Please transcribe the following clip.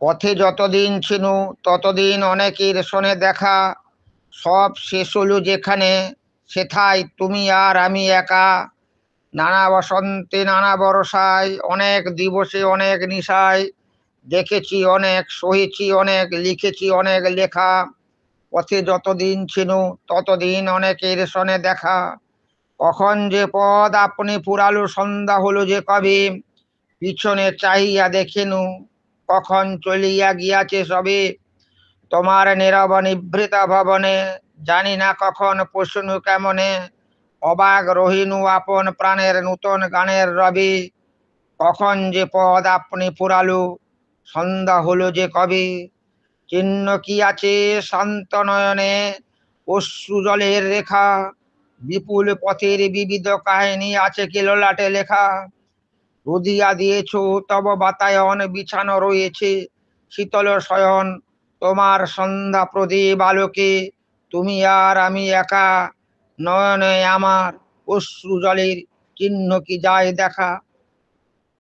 পথে যতদিন ছিনু ততদিন অনেকের শোনে দেখা, সব শেষ হলো যেখানে, সেথায় তুমি আর আমি একা। নানা বসন্তে নানা বরসায়, অনেক দিবসে অনেক নিশায়, দেখেছি অনেক, সহেছি অনেক, লিখেছি অনেক লেখা। পথে যতদিন ছিনু ততদিন অনেকের শোনে দেখা, কখন যে পদ আপনি পুরালো সন্ধ্যা হলো যে কবে, পিছনে চাহিয়া দেখিনু কখন চলিয়া গিয়াছে সবে। তোমার নীরব নিভৃতা ভবনে, জানি না কখন পশুনু কেমনে, অবাক রহিনু আপন প্রাণের নূতন গানের রবি। কখন যে পদ আপনি পুরালো সন্ধ্যা হলো যে কবে, চিহ্ন কি আছে শান্ত নয়নে, অশ্রু জলের রেখা, বিপুল পথের বিবিধ কাহিনী আছে কি ললাটে লেখা। রুদিয়া দিয়েছ তব বাতায়ন, বিছানো রয়েছে শীতল শয়ন, তোমার সন্ধ্যা প্রদীপ আলোকে তুমি আর আমি একা। নয়নে আমার অশ্রু জলের চিহ্ন কি যায় দেখা।